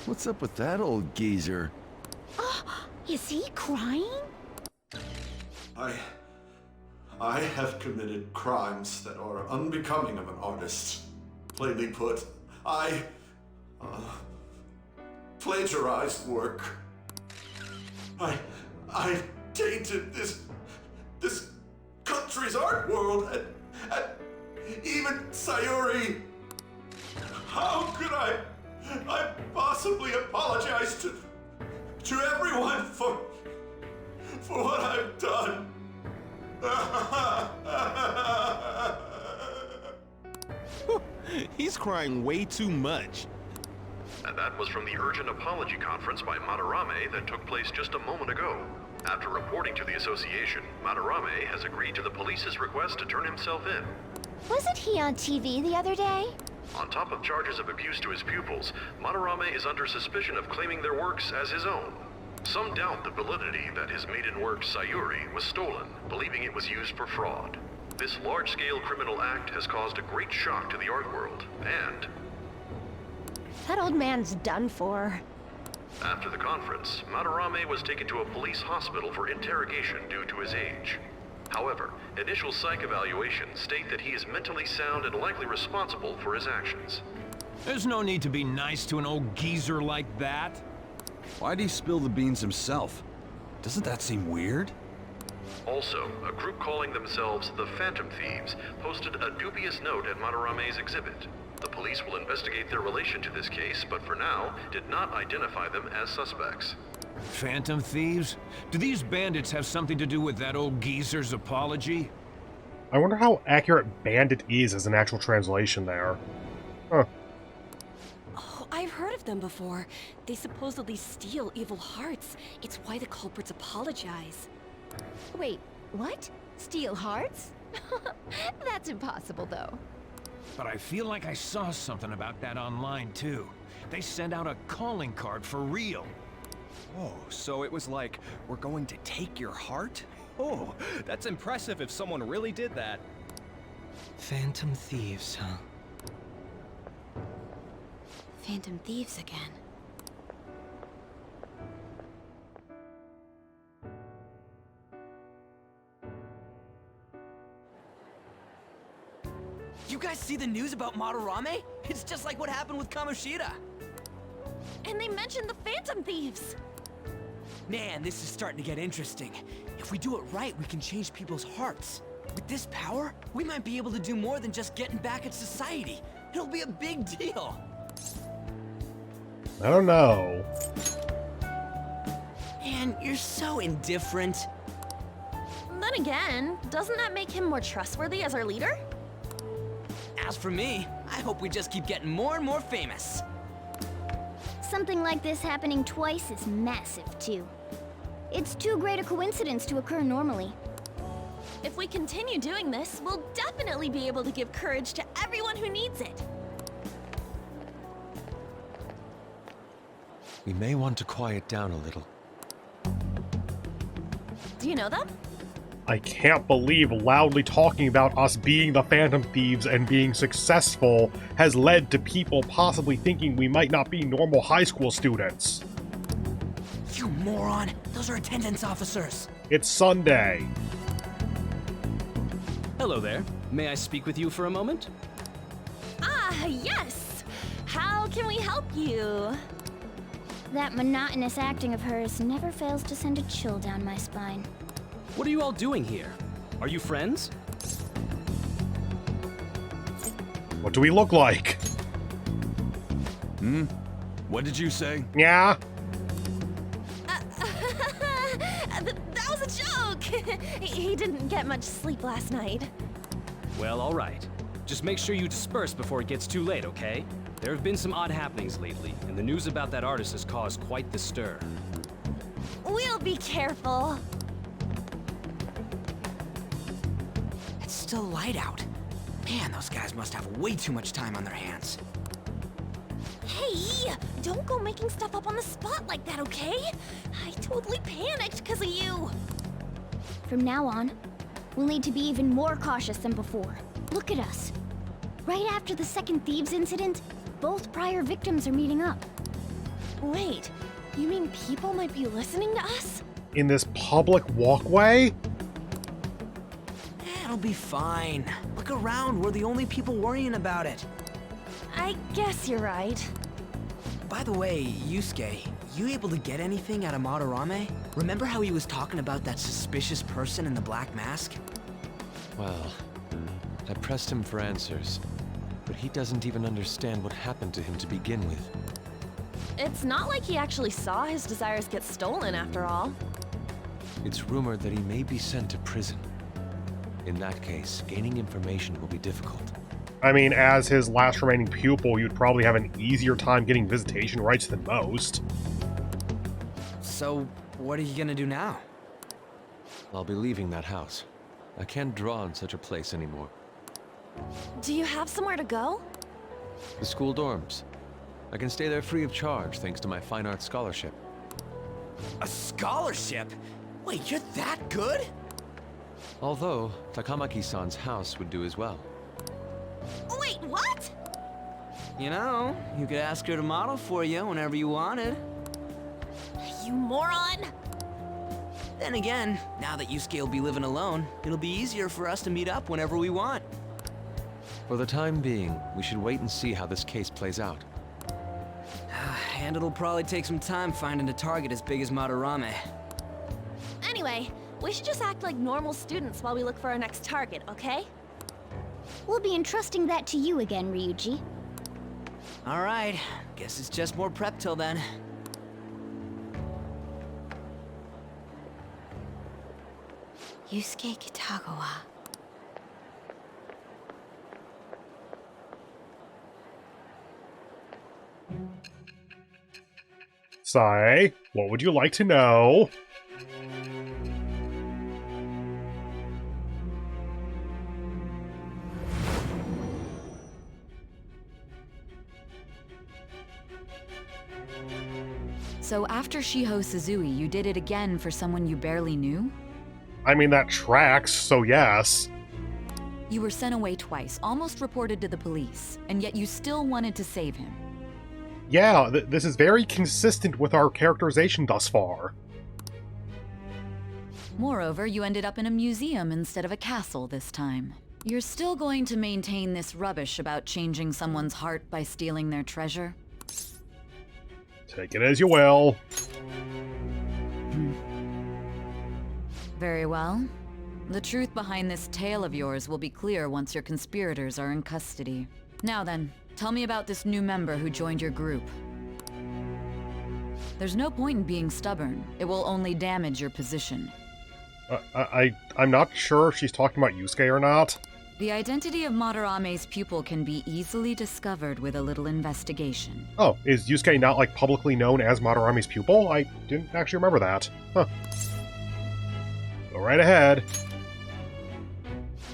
What's up with that old geezer? Oh, is he crying? I have committed crimes that are unbecoming of an artist. Plainly put, I plagiarized work. I tainted this country's art world and even Sayuri. How could I possibly apologize to everyone for what I've done? He's crying way too much. And that was from the urgent apology conference by Madarame that took place just a moment ago. After reporting to the association, Madarame has agreed to the police's request to turn himself in. Wasn't he on TV the other day? On top of charges of abuse to his pupils, Madarame is under suspicion of claiming their works as his own. Some doubt the validity that his maiden work, Sayuri, was stolen, believing it was used for fraud. This large-scale criminal act has caused a great shock to the art world, and That old man's done for. after the conference, Madarame was taken to a police hospital for interrogation due to his age. However, initial psych evaluations state that he is mentally sound and likely responsible for his actions. There's no need to be nice to an old geezer like that. Why'd he spill the beans himself? Doesn't that seem weird? Also, a group calling themselves the Phantom Thieves posted a dubious note at Madarame's exhibit. The police will investigate their relation to this case, but for now, did not identify them as suspects. Phantom thieves? Do these bandits have something to do with that old geezer's apology? I wonder how accurate bandit is as an actual translation there. Huh. Oh, I've heard of them before. They supposedly steal evil hearts. It's why the culprits apologize. Wait, what? Steal hearts? That's impossible, though. But I feel like I saw something about that online, too. They sent out a calling card for real. Oh, so it was like, we're going to take your heart? Oh, that's impressive if someone really did that. Phantom thieves, huh? Phantom thieves again. You guys see the news about Madarame? It's just like what happened with Kamoshida. And they mentioned the Phantom Thieves! Man, this is starting to get interesting. If we do it right, we can change people's hearts. With this power, we might be able to do more than just getting back at society. It'll be a big deal. I don't know. Man, you're so indifferent. Then again, doesn't that make him more trustworthy as our leader? As for me, I hope we just keep getting more and more famous. Something like this happening twice is massive, too. It's too great a coincidence to occur normally. If we continue doing this, we'll definitely be able to give courage to everyone who needs it. We may want to quiet down a little. Do you know them? I can't believe loudly talking about us being the Phantom Thieves and being successful has led to people possibly thinking we might not be normal high school students. You moron! Those are attendance officers! It's Sunday. Hello there. May I speak with you for a moment? Ah, yes! How can we help you? That monotonous acting of hers never fails to send a chill down my spine. What are you all doing here? Are you friends? What do we look like? What did you say? Yeah? That was a joke! He didn't get much sleep last night. Well, all right. Just make sure you disperse before it gets too late, okay? There have been some odd happenings lately, and the news about that artist has caused quite the stir. We'll be careful. It's still light out. Man, those guys must have way too much time on their hands. Hey, don't go making stuff up on the spot like that, okay? I totally panicked because of you. From now on, we'll need to be even more cautious than before. Look at us. Right after the second Thieves incident, both prior victims are meeting up. Wait, you mean people might be listening to us? In this public walkway? It'll be fine. Look around, we're the only people worrying about it. I guess you're right. By the way, Yusuke, you able to get anything out of Madarame? Remember how he was talking about that suspicious person in the black mask? Well, I pressed him for answers, but he doesn't even understand what happened to him to begin with. It's not like he actually saw his desires get stolen after all. It's rumored that he may be sent to prison. In that case, gaining information will be difficult. I mean, as his last remaining pupil, you'd probably have an easier time getting visitation rights than most. So, what are you gonna do now? I'll be leaving that house. I can't draw in such a place anymore. Do you have somewhere to go? The school dorms. I can stay there free of charge thanks to my fine arts scholarship. A scholarship? Wait, you're that good? Although, Takamaki-san's house would do as well. Wait, what? You know, you could ask her to model for you whenever you wanted. You moron! Then again, now that Yusuke will be living alone, it'll be easier for us to meet up whenever we want. For the time being, we should wait and see how this case plays out. And it'll probably take some time finding a target as big as Madarame. Anyway, we should just act like normal students while we look for our next target, okay? We'll be entrusting that to you again, Ryuji. Alright, guess it's just more prep till then. Yusuke Kitagawa. Sai, what would you like to know? So after Shiho Suzui, you did it again for someone you barely knew? I mean, that tracks, so yes. You were sent away twice, almost reported to the police, and yet you still wanted to save him. Yeah, this is very consistent with our characterization thus far. Moreover, you ended up in a museum instead of a castle this time. You're still going to maintain this rubbish about changing someone's heart by stealing their treasure? Take it as you will. Very well. The truth behind this tale of yours will be clear once your conspirators are in custody. Now then, tell me about this new member who joined your group. There's no point in being stubborn. It will only damage your position. I'm not sure if she's talking about Yusuke or not. The identity of Madarame's pupil can be easily discovered with a little investigation. Oh, is Yusuke not, like, publicly known as Madarame's pupil? I didn't actually remember that. Huh. Go right ahead.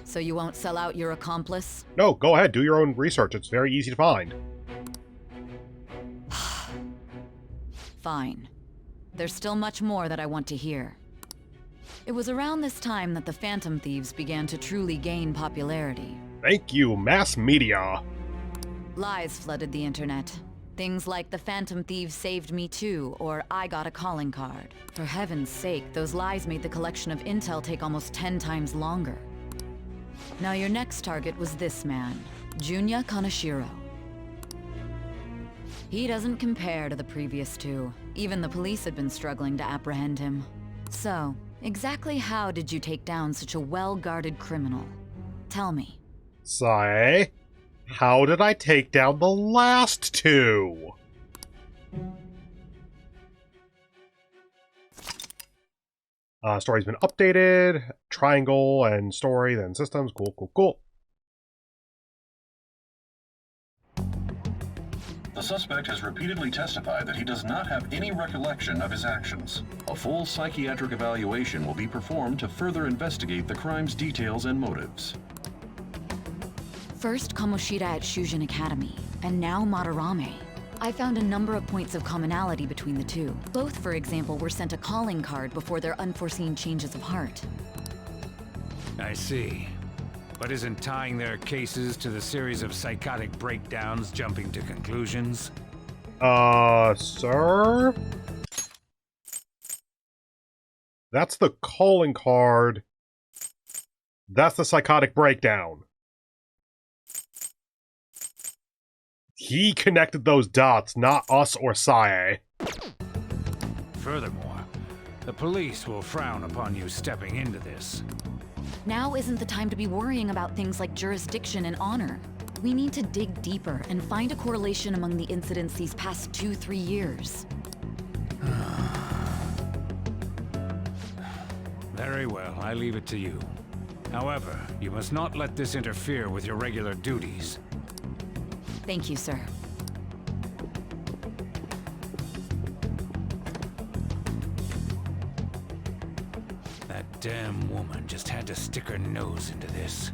So you won't sell out your accomplice? No, go ahead, do your own research. It's very easy to find. Fine. There's still much more that I want to hear. It was around this time that the Phantom Thieves began to truly gain popularity. Thank you, mass media. Lies flooded the internet. Things like the Phantom Thieves saved me too, or I got a calling card. For heaven's sake, those lies made the collection of intel take almost 10 times longer. Now your next target was this man, Junya Kaneshiro. He doesn't compare to the previous two. Even the police had been struggling to apprehend him. So, exactly how did you take down such a well-guarded criminal? Tell me. Sae, how did I take down the last two? Story's been updated. Triangle and story, then systems. Cool, cool, cool. The suspect has repeatedly testified that he does not have any recollection of his actions. A full psychiatric evaluation will be performed to further investigate the crime's details and motives. First Kamoshida at Shujin Academy, and now Madarame. I found a number of points of commonality between the two. Both, for example, were sent a calling card before their unforeseen changes of heart. I see. But isn't tying their cases to the series of psychotic breakdowns jumping to conclusions? Sir? That's the calling card. That's the psychotic breakdown. He connected those dots, not us or Sae. Furthermore, the police will frown upon you stepping into this. Now isn't the time to be worrying about things like jurisdiction and honor. We need to dig deeper and find a correlation among the incidents these past 2-3 years. Very well, I leave it to you. However, you must not let this interfere with your regular duties. Thank you, sir. That damn woman just had to stick her nose into this.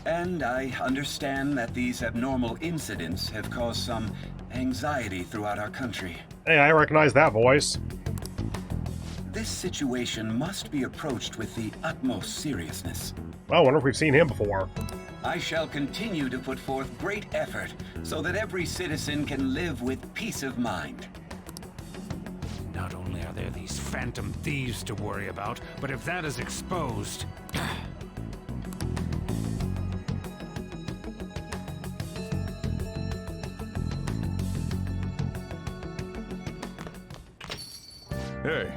And I understand that these abnormal incidents have caused some anxiety throughout our country. Hey, I recognize that voice. This situation must be approached with the utmost seriousness. Well, I wonder if we've seen him before. I shall continue to put forth great effort so that every citizen can live with peace of mind. Not only are there these phantom thieves to worry about, but if that is exposed... Hey.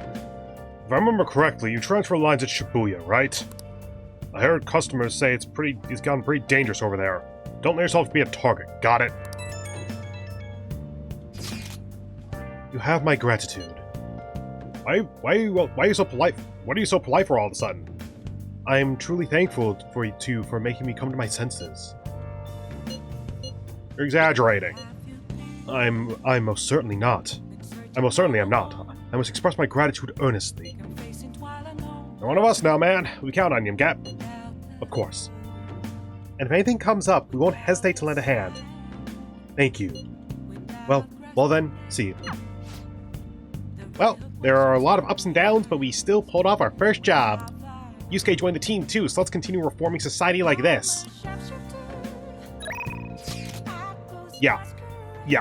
If I remember correctly, you transfer lines at Shibuya, right? I heard customers say it's gotten pretty dangerous over there. Don't let yourself be a target, got it? You have my gratitude. Why are you so polite? What are you so polite for all of a sudden? I'm truly thankful for you two for making me come to my senses. You're exaggerating. I'm most certainly not. I most certainly am not. I must express my gratitude earnestly. You're one of us now, man. We count on you, Gap. Of course. And if anything comes up, we won't hesitate to lend a hand. Thank you. Well then, see you. Well, there are a lot of ups and downs, but we still pulled off our first job. Yusuke joined the team too, so let's continue reforming society like this. Yeah,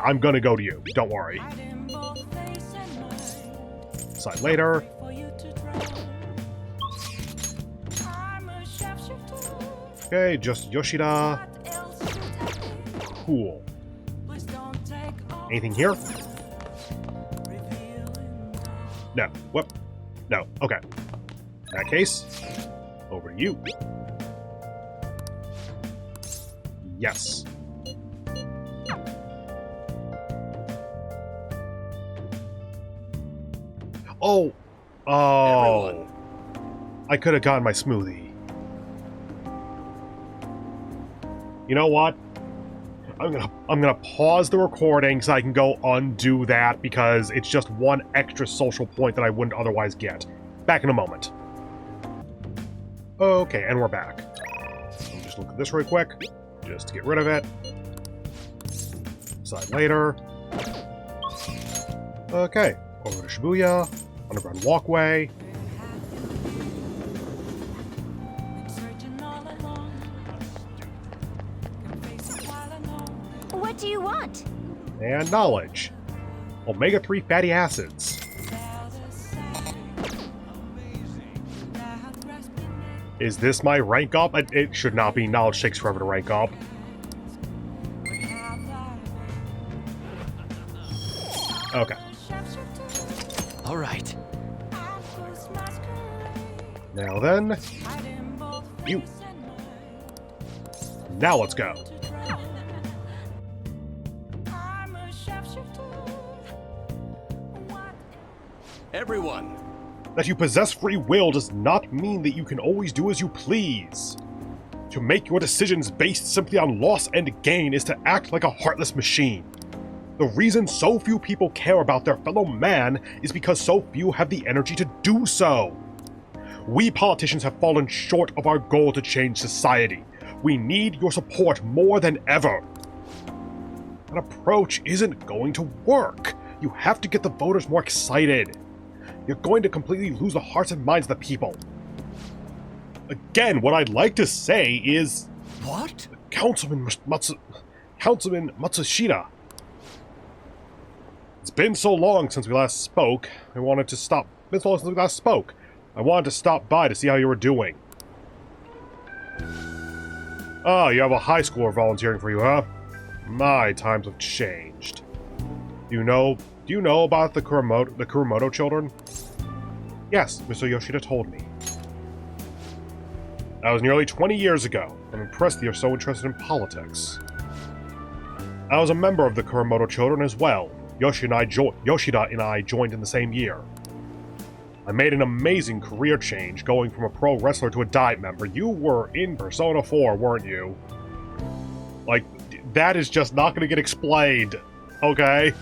I'm gonna go to you. Don't worry. Decide later. Okay, just Yoshida. Cool. Anything here? No. Whoop. No. Okay. In that case, over to you. Yes. Oh. Everyone. I could have gotten my smoothie. You know what? I'm gonna pause the recording so I can go undo that because it's just one extra social point that I wouldn't otherwise get. Back in a moment. Okay, and we're back. Let me just look at this real quick, just to get rid of it. Decide later. Okay, over to Shibuya, underground walkway. What do you want? And knowledge. Omega-3 fatty acids. Is this my rank up? It should not be. Knowledge takes forever to rank up. Okay. All right. Now then, you. Now let's go. Everyone! That you possess free will does not mean that you can always do as you please. To make your decisions based simply on loss and gain is to act like a heartless machine. The reason so few people care about their fellow man is because so few have the energy to do so. We politicians have fallen short of our goal to change society. We need your support more than ever. That approach isn't going to work. You have to get the voters more excited. You're going to completely lose the hearts and minds of the people. Again, what I'd like to say is... What? Councilman Matsushita. It's been so long since we last spoke. I wanted to stop by to see how you were doing. Oh, you have a high schooler volunteering for you, huh? My times have changed. Do you know about the Kurumoto children? Yes, Mr. Yoshida told me. That was nearly 20 years ago. I'm impressed that you're so interested in politics. I was a member of the Kurumoto children as well. Yoshida and I joined in the same year. I made an amazing career change, going from a pro wrestler to a Diet member. You were in Persona 4, weren't you? Like, that is just not going to get explained, okay?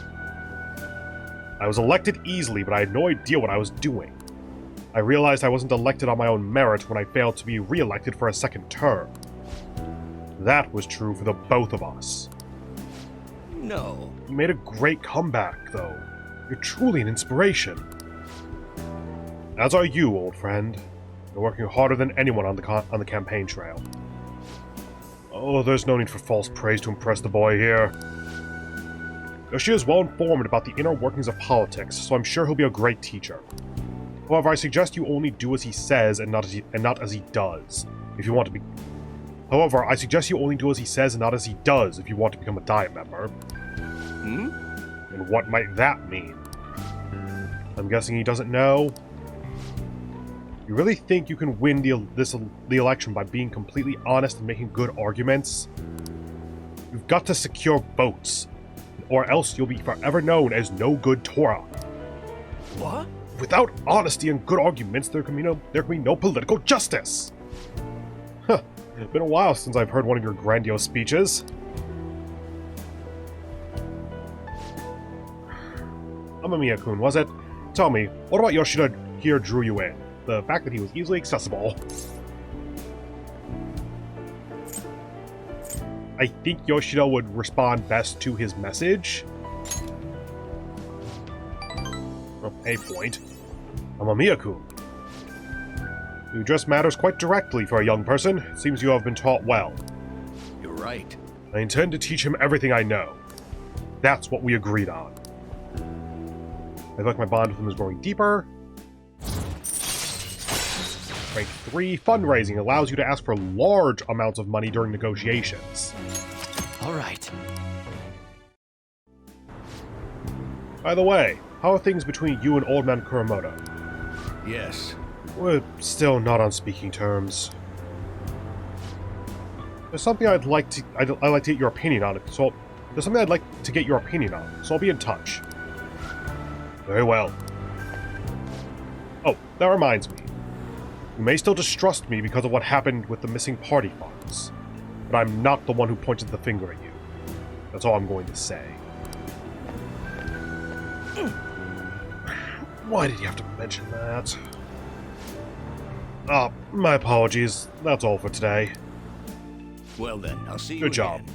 I was elected easily, but I had no idea what I was doing. I realized I wasn't elected on my own merit when I failed to be re-elected for a second term. That was true for the both of us. No. You made a great comeback, though. You're truly an inspiration. As are you, old friend. You're working harder than anyone on the campaign trail. Oh, there's no need for false praise to impress the boy here. Yoshida is well informed about the inner workings of politics, so I'm sure he'll be a great teacher. However, I suggest you only do as he says and not as he does. If you want to be... However, I suggest you only do as he says and not as he does if you want to become a Diet member. Hmm? And what might that mean? I'm guessing he doesn't know? You really think you can win the election by being completely honest and making good arguments? You've got to secure votes, or else you'll be forever known as no good Torah. What? Without honesty and good arguments, there can be no political justice. Huh. It's been a while since I've heard one of your grandiose speeches. Amamiya-kun, was it? Tell me, what about Yoshida here drew you in? The fact that he was easily accessible. I think Yoshida would respond best to his message. Oh, a point. Amamiya-kun. You address matters quite directly for a young person. It seems you have been taught well. You're right. I intend to teach him everything I know. That's what we agreed on. I feel like my bond with him is growing deeper. Rank 3, fundraising allows you to ask for large amounts of money during negotiations. All right. By the way, how are things between you and Old Man Kurumoto? Yes. We're still not on speaking terms. There's something I'd like to get your opinion on. So I'll be in touch. Very well. Oh, that reminds me. You may still distrust me because of what happened with the missing party funds, but I'm not the one who pointed the finger at you. That's all I'm going to say. Why did you have to mention that? My apologies. That's all for today. Well then, I'll see you Good job. again.